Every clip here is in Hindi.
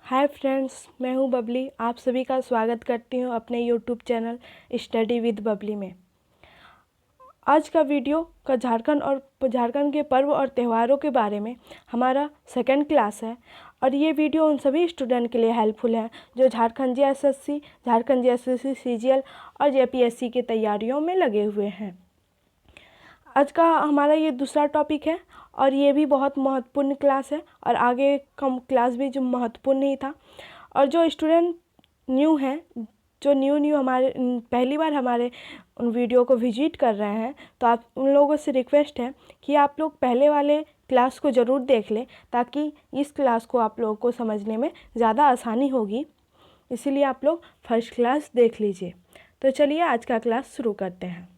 हाय फ्रेंड्स, मैं हूं बबली। आप सभी का स्वागत करती हूं अपने YouTube channel study with Babli में। आज का वीडियो का झारखंड के पर्व और त्योहारों के बारे में हमारा सेकंड क्लास है और ये वीडियो उन सभी स्टूडेंट के लिए हेल्पफुल है जो झारखंड जीएसएससी सीजीएल और जेपीएससी की तैयारियों में लगे हुए हैं। आज का हमारा ये दूसरा टॉपिक है और ये भी बहुत महत्वपूर्ण क्लास है और आगे का क्लास भी जो महत्वपूर्ण ही था। और जो स्टूडेंट न्यू हैं, जो न्यू हमारे पहली बार हमारे वीडियो को विजिट कर रहे हैं, तो आप उन लोगों से रिक्वेस्ट है कि आप लोग पहले वाले क्लास को ज़रूर देख लें ताकि इस क्लास को आप लोगों को समझने में ज़्यादा आसानी होगी। इसीलिए आप लोग फर्स्ट क्लास देख लीजिए। तो चलिए आज का क्लास शुरू करते हैं।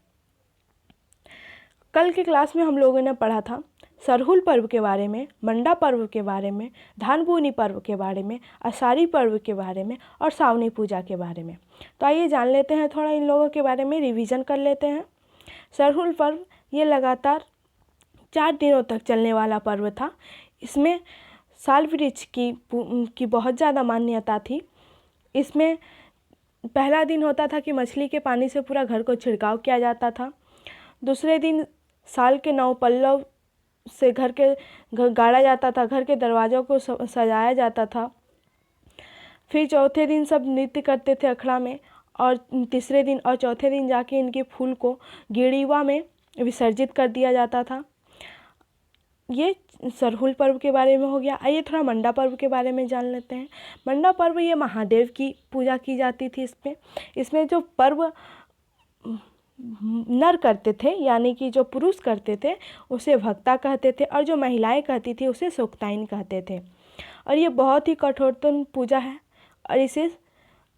कल की क्लास में हम लोगों ने पढ़ा था सरहुल पर्व के बारे में, मंडा पर्व के बारे में, धानबुनी पर्व के बारे में, आषाढ़ी पर्व के बारे में और सावनी पूजा के बारे में। तो आइए जान लेते हैं, थोड़ा इन लोगों के बारे में रिवीजन कर लेते हैं। सरहुल पर्व ये लगातार 4 दिनों तक चलने वाला पर्व था। इसमें साल वृक्ष की बहुत ज़्यादा मान्यता थी। इसमें पहला दिन होता था कि मछली के पानी से पूरा घर को छिड़काव किया जाता था। दूसरे दिन साल के 9 पल्लव से घर गाड़ा जाता था, घर के दरवाज़ों को सजाया जाता था। फिर चौथे दिन सब नृत्य करते थे अखड़ा में और तीसरे दिन और चौथे दिन जाके इनके फूल को गिरिवा में विसर्जित कर दिया जाता था। ये सरहुल पर्व के बारे में हो गया। आइए थोड़ा मंडा पर्व के बारे में जान लेते हैं। मंडा पर्व ये महादेव की पूजा की जाती थी। इसमें जो पर्व नर करते थे यानी कि जो पुरुष करते थे उसे भक्ता कहते थे और जो महिलाएं कहती थी उसे सोक्ताइन कहते थे। और ये बहुत ही कठोरतम पूजा है और इसे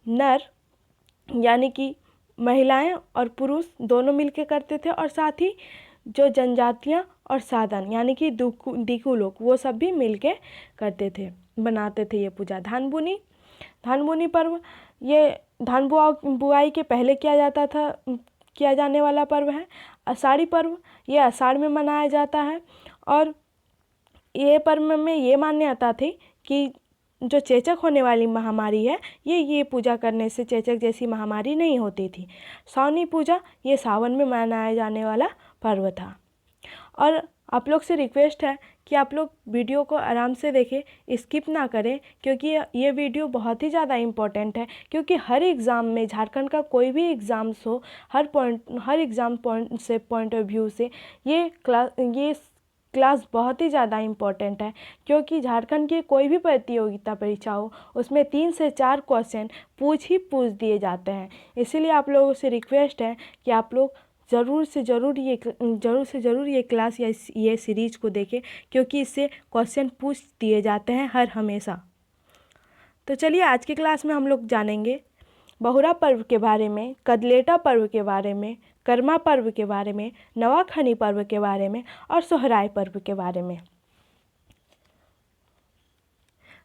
नर यानी कि महिलाएं और पुरुष दोनों मिलकर करते थे और साथ ही जो जनजातियां और साधन यानी कि दिकू लोग वो सब भी मिलके करते थे, बनाते थे ये पूजा। धानबुनी पर्व ये धान बुआई के पहले किया जाने वाला पर्व है। आषाढ़ी पर्व ये आषाढ़ में मनाया जाता है और ये पर्व में ये मान्यता थी कि जो चेचक होने वाली महामारी है ये पूजा करने से चेचक जैसी महामारी नहीं होती थी। सावनी पूजा ये सावन में मनाया जाने वाला पर्व था। और आप लोग से रिक्वेस्ट है कि आप लोग वीडियो को आराम से देखें, स्किप ना करें, क्योंकि ये वीडियो बहुत ही ज़्यादा इम्पोर्टेंट है। क्योंकि हर एग्ज़ाम में झारखंड का कोई भी एग्ज़ाम्स हो, हर एग्ज़ाम पॉइंट ऑफ व्यू से ये क्लास बहुत ही ज़्यादा इम्पोर्टेंट है। क्योंकि झारखंड की कोई भी प्रतियोगिता परीक्षा हो उसमें 3 से 4 क्वेश्चन पूछ दिए जाते हैं। इसीलिए आप लोगों से रिक्वेस्ट है कि आप लोग ज़रूर से ज़रूर ये क्लास या ये सीरीज को देखें, क्योंकि इससे क्वेश्चन पूछ दिए जाते हैं हर हमेशा। तो चलिए आज की क्लास में हम लोग जानेंगे बहुरा पर्व के बारे में, कदलेटा पर्व के बारे में, कर्मा पर्व के बारे में, नवाखनी पर्व के बारे में और सोहराय पर्व के बारे में।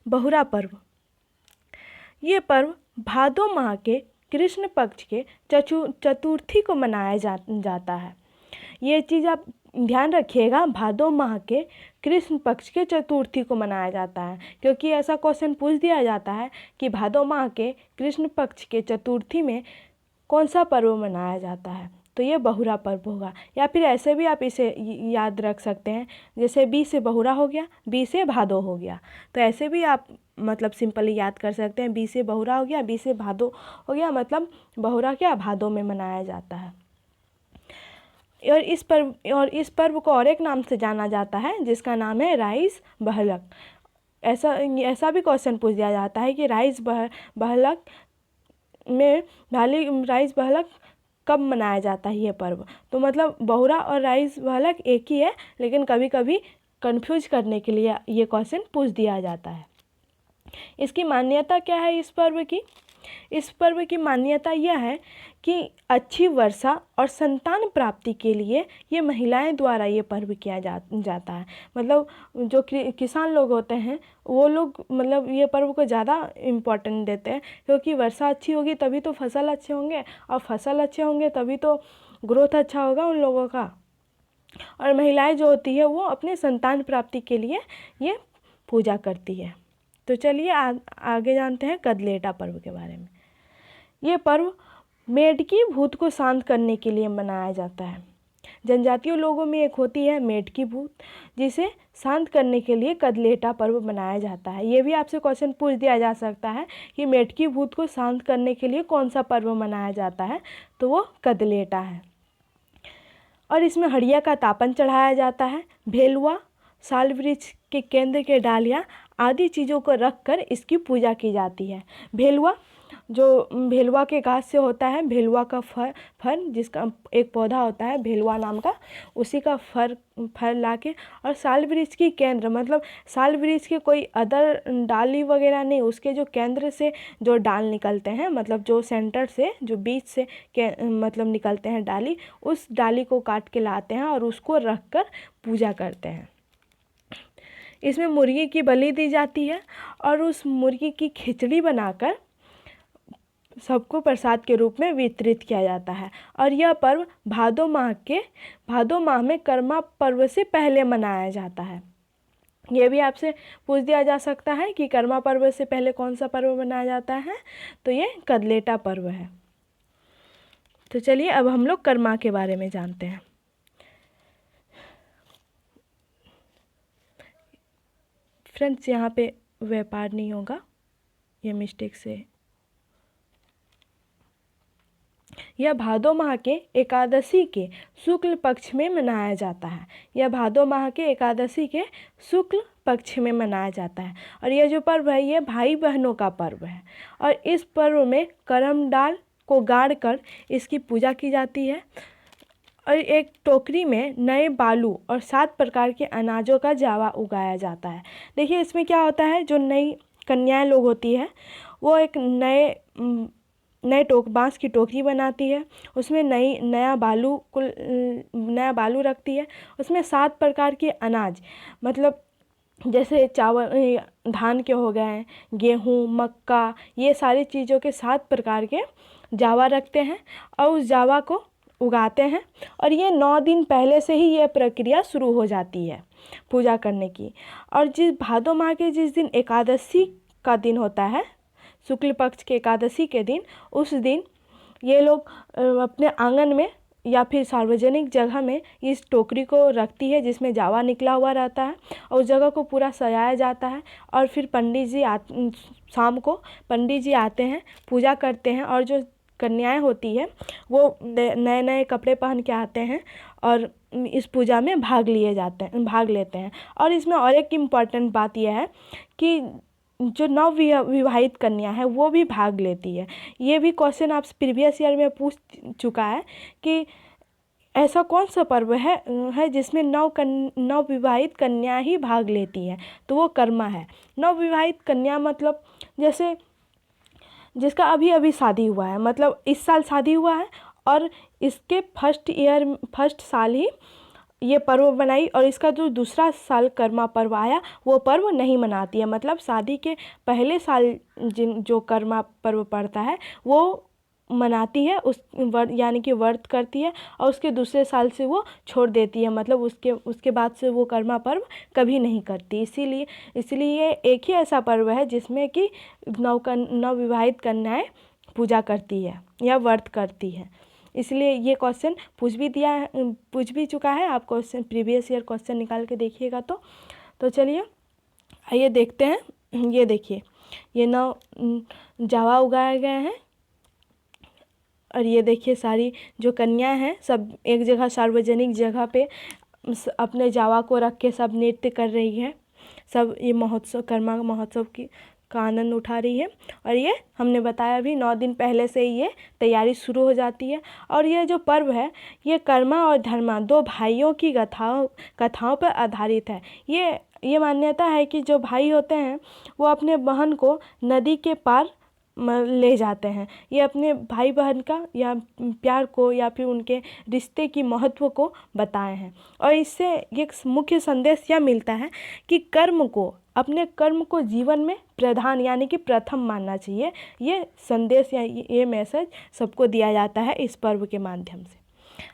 बहुरा पर्व ये पर्व भादो माह के कृष्ण पक्ष के चतुर्थी को मनाया जाता है। ये चीज़ आप ध्यान रखिएगा, भादो माह के कृष्ण पक्ष के चतुर्थी को मनाया जाता है, क्योंकि ऐसा क्वेश्चन पूछ दिया जाता है कि भादो माह के कृष्ण पक्ष के चतुर्थी में कौन सा पर्व मनाया जाता है, तो ये बहुरा पर्व होगा। या फिर ऐसे भी आप इसे याद रख सकते हैं, जैसे बी से बहुरा हो गया, बी से भादो हो गया, तो ऐसे भी आप मतलब सिंपली याद कर सकते हैं। बी से बहुरा हो गया, बी से भादो हो गया, मतलब बहुरा क्या भादो में मनाया जाता है। और इस पर्व को और एक नाम से जाना जाता है जिसका नाम है राइस बहलक। ऐसा भी क्वेश्चन पूछ दिया जाता है कि राइस बहलक कब मनाया जाता है ये पर्व। तो मतलब बहुरा और राइस बहलक एक ही है, लेकिन कभी कभी कंफ्यूज करने के लिए ये क्वेश्चन पूछ दिया जाता है। इसकी मान्यता क्या है इस पर्व की? इस पर्व की मान्यता यह है कि अच्छी वर्षा और संतान प्राप्ति के लिए ये महिलाएं द्वारा ये पर्व किया जाता है। मतलब जो किसान लोग होते हैं वो लोग मतलब ये पर्व को ज़्यादा इम्पोर्टेंट देते हैं, क्योंकि वर्षा अच्छी होगी तभी तो फसल अच्छे होंगे और फसल अच्छे होंगे तभी तो ग्रोथ अच्छा होगा उन लोगों का। और महिलाएं जो होती है वो अपने संतान प्राप्ति के लिए ये पूजा करती है। तो चलिए आगे जानते हैं कदलेटा पर्व के बारे में। ये पर्व मेढकी भूत को शांत करने के लिए मनाया जाता है। जनजातीय लोगों में एक होती है मेढकी भूत, जिसे शांत करने के लिए कदलेटा पर्व मनाया जाता है। ये भी आपसे क्वेश्चन पूछ दिया जा सकता है कि मेढकी भूत को शांत करने के लिए कौन सा पर्व मनाया जाता है, तो वो कदलेटा है। और इसमें हड़िया का तापन चढ़ाया जाता है। भेलुआ, साल वृक्ष के केंद्र के डालियाँ आदि चीज़ों को रख कर इसकी पूजा की जाती है। भेलुआ जो भेलुआ के घास से होता है, भेलुआ का फर जिसका एक पौधा होता है भेलुआ नाम का, उसी का फर लाके, और साल वृक्ष की केंद्र मतलब साल वृक्ष के कोई अदर डाली वगैरह नहीं, उसके जो केंद्र से जो डाल निकलते हैं, मतलब जो सेंटर से जो बीच से मतलब निकलते हैं डाली, उस डाली को काट के लाते हैं और उसको रख कर पूजा करते हैं। इसमें मुर्गी की बलि दी जाती है और उस मुर्गी की खिचड़ी बनाकर सबको प्रसाद के रूप में वितरित किया जाता है। और यह पर्व भादो माह में कर्मा पर्व से पहले मनाया जाता है। ये भी आपसे पूछ दिया जा सकता है कि कर्मा पर्व से पहले कौन सा पर्व मनाया जाता है, तो ये कदलेटा पर्व है। तो चलिए अब हम लोग कर्मा के बारे में जानते हैं। फ्रेंड्स, यहाँ पे व्यापार नहीं होगा, ये मिस्टेक से। यह भादो माह के एकादशी के शुक्ल पक्ष में मनाया जाता है। यह भादो माह के एकादशी के शुक्ल पक्ष में मनाया जाता है। और यह जो पर्व है ये भाई बहनों का पर्व है। और इस पर्व में करम डाल को गाड़ कर इसकी पूजा की जाती है। और एक टोकरी में नए बालू और 7 प्रकार के अनाजों का जावा उगाया जाता है। देखिए इसमें क्या होता है, जो नई कन्याएं लोग होती है वो एक नए बांस की टोकरी बनाती है, उसमें नया बालू रखती है, उसमें 7 प्रकार के अनाज, मतलब जैसे चावल धान के हो गए, गेहूँ, मक्का, ये सारी चीज़ों के 7 प्रकार के जावा रखते हैं और उस जावा को उगाते हैं। और ये 9 दिन पहले से ही ये प्रक्रिया शुरू हो जाती है पूजा करने की। और जिस भादो माह के जिस दिन एकादशी का दिन होता है, शुक्ल पक्ष के एकादशी के दिन, उस दिन ये लोग अपने आंगन में या फिर सार्वजनिक जगह में इस टोकरी को रखती है जिसमें जावा निकला हुआ रहता है, और उस जगह को पूरा सजाया जाता है। और फिर शाम को पंडित जी आते हैं, पूजा करते हैं, और जो कन्याएं होती है वो नए नए कपड़े पहन के आते हैं और इस पूजा में भाग लेते हैं। और इसमें और एक इम्पॉर्टेंट बात यह है कि जो विवाहित कन्या है वो भी भाग लेती है। ये भी क्वेश्चन आप प्रीवियस ईयर में पूछ चुका है कि ऐसा कौन सा पर्व है जिसमें नवविवाहित कन्या ही भाग लेती है, तो वो कर्मा है। नवविवाहित कन्या मतलब जैसे जिसका अभी शादी हुआ है, मतलब इस साल शादी हुआ है और इसके फर्स्ट साल ही ये पर्व बनाई, और इसका जो दूसरा साल कर्मा पर्व आया वो पर्व नहीं मनाती है। मतलब शादी के पहले साल जो कर्मा पर्व पड़ता है वो मनाती है, यानी कि व्रत करती है, और उसके दूसरे साल से वो छोड़ देती है, मतलब उसके बाद से वो कर्मा पर्व कभी नहीं करती। इसीलिए एक ही ऐसा पर्व है जिसमें कि नवविवाहित कन्याएं पूजा करती है या व्रत करती है। इसलिए ये क्वेश्चन पूछ भी चुका है। आप क्वेश्चन प्रीवियस ईयर क्वेश्चन निकाल के देखिएगा। तो चलिए आइए देखते हैं। ये देखिए, ये 9 जावा उगाए गए हैं, और ये देखिए सारी जो कन्या हैं सब एक जगह सार्वजनिक जगह पे अपने जावा को रख के सब नृत्य कर रही है, सब ये कर्मा महोत्सव का आनंद उठा रही है। और ये हमने बताया भी 9 दिन पहले से ही ये तैयारी शुरू हो जाती है। और ये जो पर्व है ये कर्मा और धर्मा 2 भाइयों की कथाओं पर आधारित है। ये मान्यता है कि जो भाई होते हैं वो अपने बहन को नदी के पार ले जाते हैं। ये अपने भाई बहन का या प्यार को या फिर उनके रिश्ते की महत्व को बताए हैं। और इससे एक मुख्य संदेश यह मिलता है कि अपने कर्म को जीवन में प्रधान यानी कि प्रथम मानना चाहिए। ये संदेश या ये मैसेज सबको दिया जाता है इस पर्व के माध्यम से।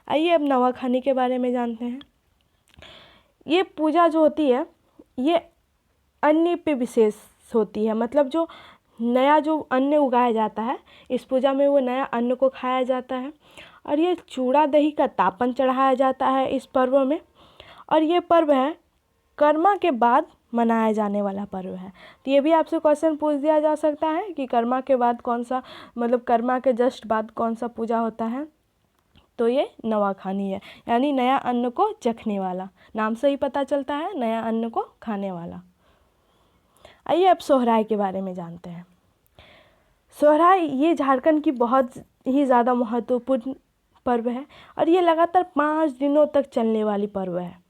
आइए अब नवाखानी के बारे में जानते हैं। ये पूजा जो होती है ये अन्य पे विशेष होती है, मतलब जो नया जो अन्न उगाया जाता है इस पूजा में वो नया अन्न को खाया जाता है। और ये चूड़ा दही का तापन चढ़ाया जाता है इस पर्व में। और ये पर्व है कर्मा के बाद मनाया जाने वाला पर्व है। तो ये भी आपसे क्वेश्चन पूछ दिया जा सकता है कि कर्मा के बाद कौन सा, मतलब कर्मा के जस्ट बाद कौन सा पूजा होता है। तो ये नवाखानी है, यानी नया अन्न को चखने वाला, नाम से ही पता चलता है नया अन्न को खाने वाला। आइए अब सोहराय के बारे में जानते हैं। सोहराय ये झारखंड की बहुत ही ज़्यादा महत्वपूर्ण पर्व है और ये लगातार 5 दिनों तक चलने वाली पर्व है।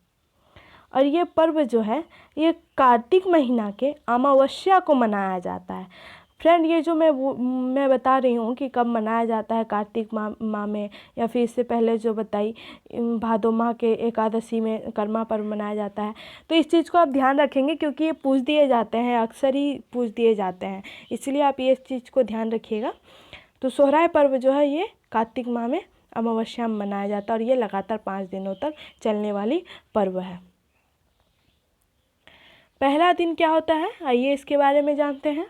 और ये पर्व जो है ये कार्तिक महीना के अमावस्या को मनाया जाता है। फ्रेंड, ये जो मैं बता रही हूँ कि कब मनाया जाता है, कार्तिक माह में या फिर इससे पहले जो बताई भादो माह के एकादशी में कर्मा पर्व मनाया जाता है। तो इस चीज़ को आप ध्यान रखेंगे क्योंकि ये पूछ दिए जाते हैं, अक्सर ही पूछ दिए जाते हैं, इसलिए आप ये चीज़ को ध्यान रखिएगा। तो सोहराय पर्व जो है ये कार्तिक माह में अमावस्या में मनाया जाता है और ये लगातार 5 दिनों तक चलने वाली पर्व है। पहला दिन क्या होता है, आइए इसके बारे में जानते हैं।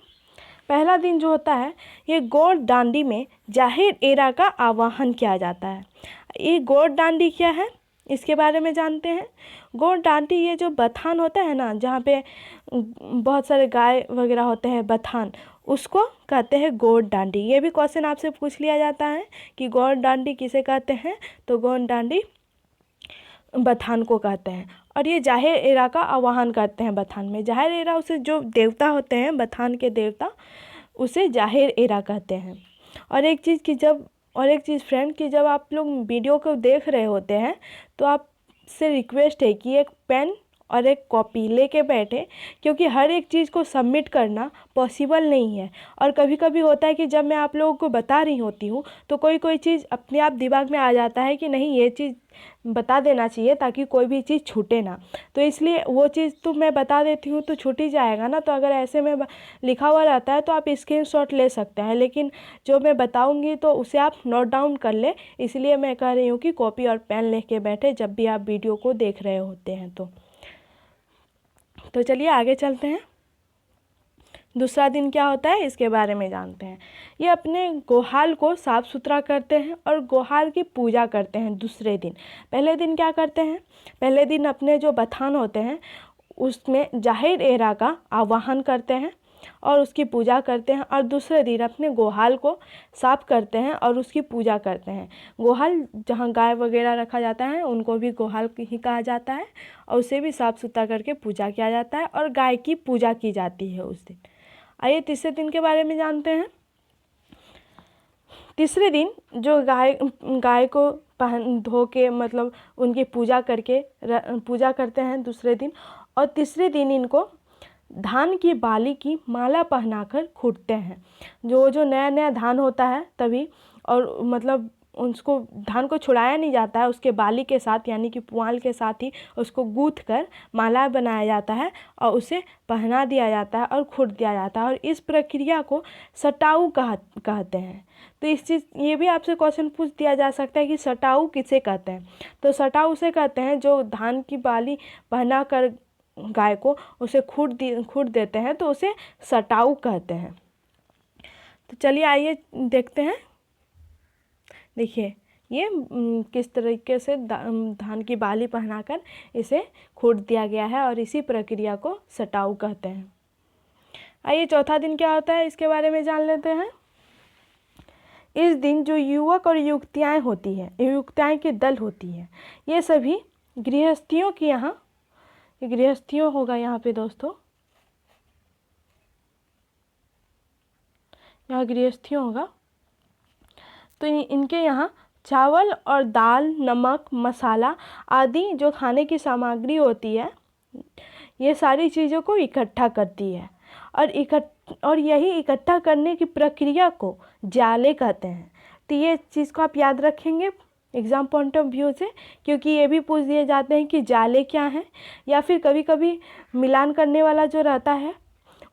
पहला दिन जो होता है ये गौड़ डांडी में जाहिर एरा का आवाहन किया जाता है। ये गौड़ डांडी क्या है इसके बारे में जानते हैं। गौड़ डांडी ये जो बथान होता है ना, जहाँ पे बहुत सारे गाय वगैरह होते हैं, बथान, उसको कहते हैं गौड़ डांडी। ये भी क्वेश्चन आपसे पूछ लिया जाता है कि गौड़ डांडी किसे कहते हैं, तो गौड़ डांडी बथान को कहते हैं। और ये जाहिर एरा का आवाहन करते हैं बथान में। जाहिर एरा उसे जो देवता होते हैं, बथान के देवता, उसे जाहिर एरा कहते हैं। और एक चीज़ फ्रेंड कि जब आप लोग वीडियो को देख रहे होते हैं तो आपसे रिक्वेस्ट है कि एक पेन और एक कॉपी लेके बैठे, क्योंकि हर एक चीज़ को सबमिट करना पॉसिबल नहीं है। और कभी कभी होता है कि जब मैं आप लोगों को बता रही होती हूँ तो कोई चीज़ अपने आप दिमाग में आ जाता है कि नहीं ये चीज़ बता देना चाहिए ताकि कोई भी चीज़ छूटे ना। तो इसलिए वो चीज़ तो मैं बता देती हूँ तो छूट ही जाएगा ना। तो अगर ऐसे में लिखा हुआ रहता है तो आप स्क्रीनशॉट ले सकते हैं, लेकिन जो मैं बताऊँगी तो उसे आप नोट डाउन कर ले। इसलिए मैं कह रही हूँ कि कॉपी और पेन लेके बैठे जब भी आप वीडियो को देख रहे होते हैं। तो चलिए आगे चलते हैं। दूसरा दिन क्या होता है इसके बारे में जानते हैं। ये अपने गोहाल को साफ़ सुथरा करते हैं और गोहाल की पूजा करते हैं दूसरे दिन। पहले दिन क्या करते हैं, पहले दिन अपने जो बथान होते हैं उसमें जाहिर एरा का आवाहन करते हैं और उसकी पूजा करते हैं। और दूसरे दिन अपने गोहाल को साफ़ करते हैं और उसकी पूजा करते हैं। गोहाल जहाँ गाय वगैरह रखा जाता है उनको भी गोहाल ही कहा जाता है और उसे भी साफ़ सुथरा करके पूजा किया जाता है और गाय की पूजा की जाती है उस दिन। आइए तीसरे दिन के बारे में जानते हैं। तीसरे दिन जो गाय को धो के, मतलब उनकी पूजा करके पूजा करते हैं दूसरे दिन। और तीसरे दिन इनको धान की बाली की माला पहनाकर खूंटते हैं। जो नया धान होता है तभी, और मतलब उसको धान को छुड़ाया नहीं जाता है, उसके बाली के साथ यानी कि पुआल के साथ ही उसको गूँथ कर माला बनाया जाता है और उसे पहना दिया जाता है और खूंट दिया जाता है। और इस प्रक्रिया को सटाऊ कहते हैं। तो ये भी आपसे क्वेश्चन पूछ दिया जा सकता है कि सटाऊ किसे कहते हैं। तो सटाऊ उसे कहते हैं जो धान की बाली पहना कर गाय को उसे खूंट देते हैं, तो उसे सटाऊ कहते हैं। तो चलिए आइए देखते हैं। देखिए ये किस तरीके से धान की बाली पहनाकर इसे खूंट दिया गया है और इसी प्रक्रिया को सटाऊ कहते हैं। आइए चौथा दिन क्या होता है इसके बारे में जान लेते हैं। इस दिन जो युवक और युवतियाँ होती हैं, युवतियाँ के दल होती हैं, ये सभी गृहस्थियों की गृहस्थियों होगा यहाँ पे दोस्तों, यहाँ गृहस्थियों होगा। तो इनके यहाँ चावल और दाल, नमक, मसाला आदि जो खाने की सामग्री होती है, ये सारी चीज़ों को इकट्ठा करती है। और यही इकट्ठा करने की प्रक्रिया को जाले कहते हैं। तो ये चीज़ को आप याद रखेंगे एग्ज़ाम पॉइंट ऑफ व्यू से, क्योंकि ये भी पूछ दिए जाते हैं कि जाले क्या हैं, या फिर कभी कभी मिलान करने वाला जो रहता है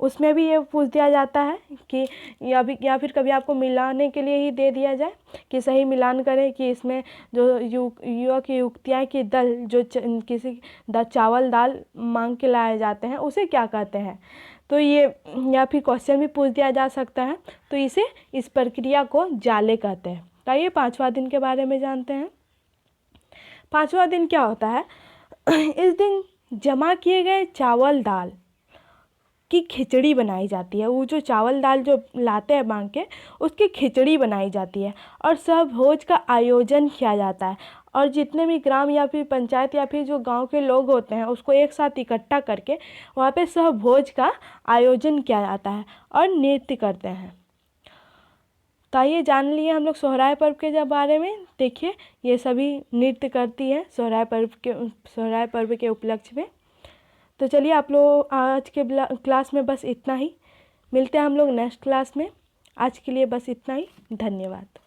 उसमें भी ये पूछ दिया जाता है कि या फिर कभी आपको मिलाने के लिए ही दे दिया जाए कि सही मिलान करें कि इसमें जो युवक युवतियाँ के दल जो किसी चावल दाल मांग के लाए जाते हैं उसे क्या कहते हैं। तो ये या फिर क्वेश्चन भी पूछ दिया जा सकता है। तो इस प्रक्रिया को जाले कहते हैं। तो आइए 5वां दिन के बारे में जानते हैं। 5वां दिन क्या होता है? इस दिन जमा किए गए चावल दाल की खिचड़ी बनाई जाती है। वो जो चावल दाल जो लाते हैं मांग के, उसकी खिचड़ी बनाई जाती है और सब भोज का आयोजन किया जाता है। और जितने भी ग्राम या फिर पंचायत या फिर जो गांव के लोग होते हैं, उसको एक साथ इकट्ठा करके वहाँ पे सब भोज का आयोजन किया जाता है और नृत्य करते हैं। तो आइए जान लिए हम लोग सोहराय पर्व के बारे में। देखिए ये सभी नृत्य करती है सोहराय पर्व के उपलक्ष्य में। तो चलिए आप लोग आज के क्लास में बस इतना ही। मिलते हैं हम लोग नेक्स्ट क्लास में। आज के लिए बस इतना ही। धन्यवाद।